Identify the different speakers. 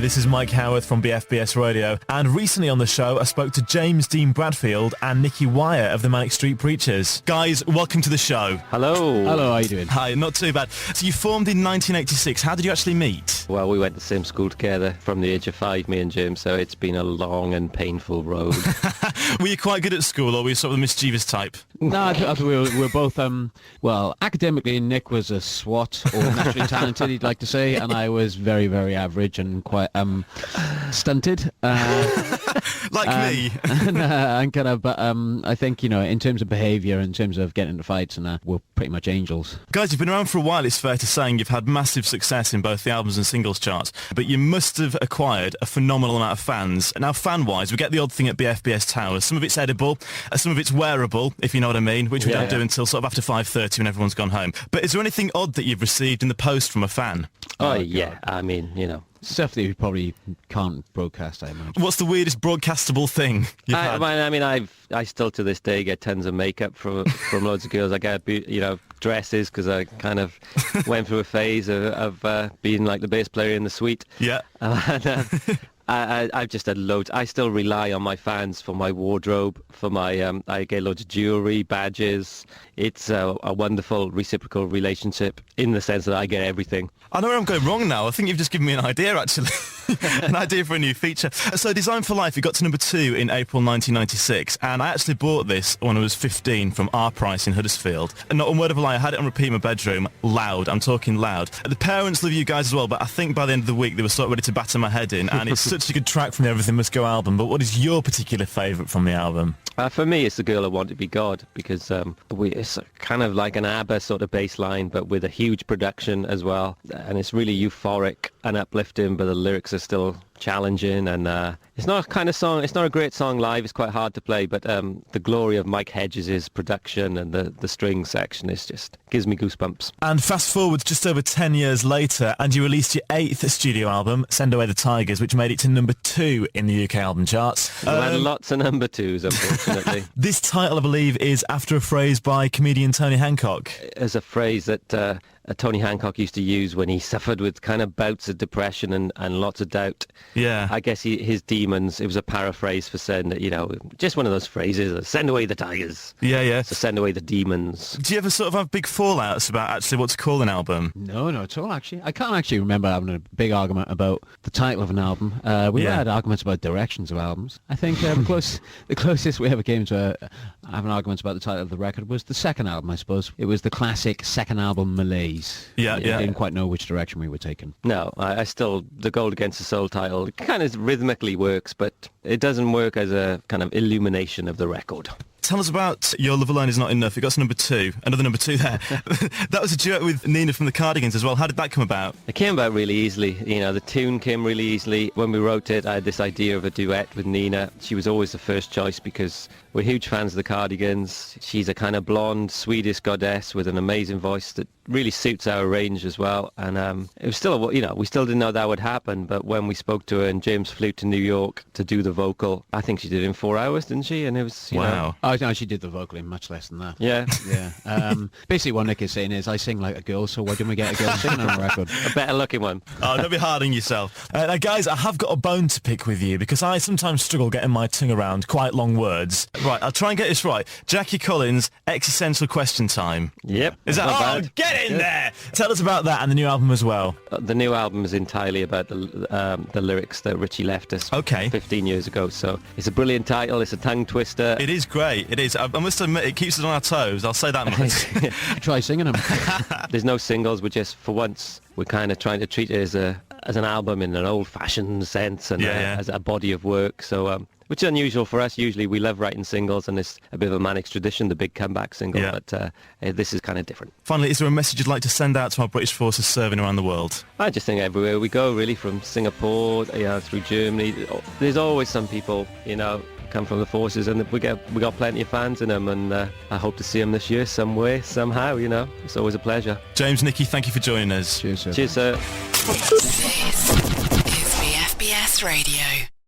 Speaker 1: Hi, this is Mike Howarth from BFBS Radio, and recently on the show I spoke to James Dean Bradfield and Nicky of the Manic Street Preachers. Guys, welcome to the show.
Speaker 2: Hello.
Speaker 3: Hello, how are you doing?
Speaker 1: Hi, not too bad. So you formed in 1986. How did you actually meet?
Speaker 2: Well, we went to the same school together from the age of 5, me and James, so it's been a long and painful road.
Speaker 1: Were you quite good at school, or were you sort of the mischievous type?
Speaker 3: No, I think we were both, well, academically Nick was a swot, or naturally talented, he'd like to say, and I was very, very average and quite stunted.
Speaker 1: Like me.
Speaker 3: And kind of, but I think, in terms of behaviour, in terms of getting into fights and that, we're pretty much angels.
Speaker 1: Guys, you've been around for a while, it's fair to say, and you've had massive success in both the albums and singles charts, but you must have acquired a phenomenal amount of fans. Now, fan-wise, we get the odd thing at BFBS Towers. Some of it's edible, some of it's wearable, if you know what I mean, which we don't do until sort of after 5:30 when everyone's gone home. But is there anything odd that you've received in the post from a fan?
Speaker 2: Oh, yeah, I mean,
Speaker 3: Stuff that you probably can't broadcast, I imagine.
Speaker 1: What's the weirdest broadcastable thing you've had?
Speaker 2: I mean, I still to this day get tons of makeup from loads of girls. I get, dresses because I kind of went through a phase of being like the bass player in the suite.
Speaker 1: Yeah.
Speaker 2: I've just had loads. I still rely on my fans for my wardrobe, for my, I get loads of jewellery, badges. It's a wonderful reciprocal relationship in the sense that I get everything.
Speaker 1: I know where I'm going wrong now. I think you've just given me an idea, actually. An idea for a new feature. So Design for Life, it got to number 2 in April 1996, and I actually bought this when I was 15 from Our Price in Huddersfield. And not one word of a lie, I had it on repeat in my bedroom, loud. I'm talking loud. The parents love you guys as well, but I think by the end of the week they were sort of ready to batter my head in, and it's such a good track from the Everything Must Go album. But what is your particular favourite from the album?
Speaker 2: For me, it's The Girl I Want to Be God, because it's kind of like an ABBA sort of bass line, but with a huge production as well. And it's really euphoric and uplifting, but the lyrics are still challenging, and it's not a kind of song, it's not a great song live, it's quite hard to play, but the glory of Mike Hedges' production and the string section is just gives me goosebumps.
Speaker 1: And fast forward just over 10 years later, and you released your 8th studio album, Send Away the Tigers, which made it to number 2 in the UK album charts.
Speaker 2: We had lots of number 2s, unfortunately.
Speaker 1: This title, I believe, is after a phrase by comedian Tony Hancock.
Speaker 2: There's a phrase that Tony Hancock used to use when he suffered with kind of bouts of depression and lots of doubt.
Speaker 1: Yeah.
Speaker 2: I guess his demons, it was a paraphrase for saying that, just one of those phrases, send away the tigers.
Speaker 1: Yeah.
Speaker 2: So send away the demons.
Speaker 1: Do you ever sort of have big fallouts about actually what to call an album?
Speaker 3: No, not at all, actually. I can't actually remember having a big argument about the title of an album. We had arguments about directions of albums. I think the closest we ever came to having arguments about the title of the record was the second album, I suppose. It was the classic second album Malaise.
Speaker 1: Yeah.
Speaker 3: I didn't quite know which direction we were taking.
Speaker 2: No, I still, the Gold Against the Soul title kind of rhythmically works, but it doesn't work as a kind of illumination of the record.
Speaker 1: Tell us about Your Love Alone Is Not Enough. It got to number 2. Another number 2 there. That was a duet with Nina from the Cardigans as well. How did that come about?
Speaker 2: It came about really easily. The tune came really easily. When we wrote it, I had this idea of a duet with Nina. She was always the first choice because we're huge fans of the Cardigans. She's a kind of blonde Swedish goddess with an amazing voice that really suits our range as well. And it was still, we still didn't know that would happen. But when we spoke to her and James flew to New York to do the vocal, I think she did it in 4 hours, didn't she? And it was,
Speaker 1: wow.
Speaker 3: Oh, no, she did the vocal in much less than that.
Speaker 2: Yeah.
Speaker 3: Basically what Nick is saying is I sing like a girl, so why didn't we get a girl singing on a record?
Speaker 2: A better looking one.
Speaker 1: Oh, don't be hard on yourself. Now, guys, I have got a bone to pick with you because I sometimes struggle getting my tongue around quite long words. Right, I'll try and get this right. Jackie Collins, Existential Question Time.
Speaker 2: Yep.
Speaker 1: Is that
Speaker 2: bad.
Speaker 1: Get in there! Tell us about that and the new album as well.
Speaker 2: The new album is entirely about the lyrics that Richey left us 15 years ago. So it's a brilliant title. It's a tongue twister.
Speaker 1: It is great. It is. I must admit, it keeps us on our toes. I'll say that much.
Speaker 3: Try singing them.
Speaker 2: There's no singles. We're just, for once, we're kind of trying to treat it as an album in an old-fashioned sense and as a body of work. So which is unusual for us. Usually we love writing singles, and it's a bit of a Manics tradition, the big comeback single, but this is kind of different.
Speaker 1: Finally, is there a message you'd like to send out to our British forces serving around the world?
Speaker 2: I just think everywhere we go, really, from Singapore, through Germany, there's always some people, come from the forces, and we got plenty of fans in them, and I hope to see them this year some way, somehow, It's always a pleasure.
Speaker 1: James, Nicky, thank you for joining us.
Speaker 3: Cheers, sir.
Speaker 2: Cheers, sir.
Speaker 4: This is BFBS Radio.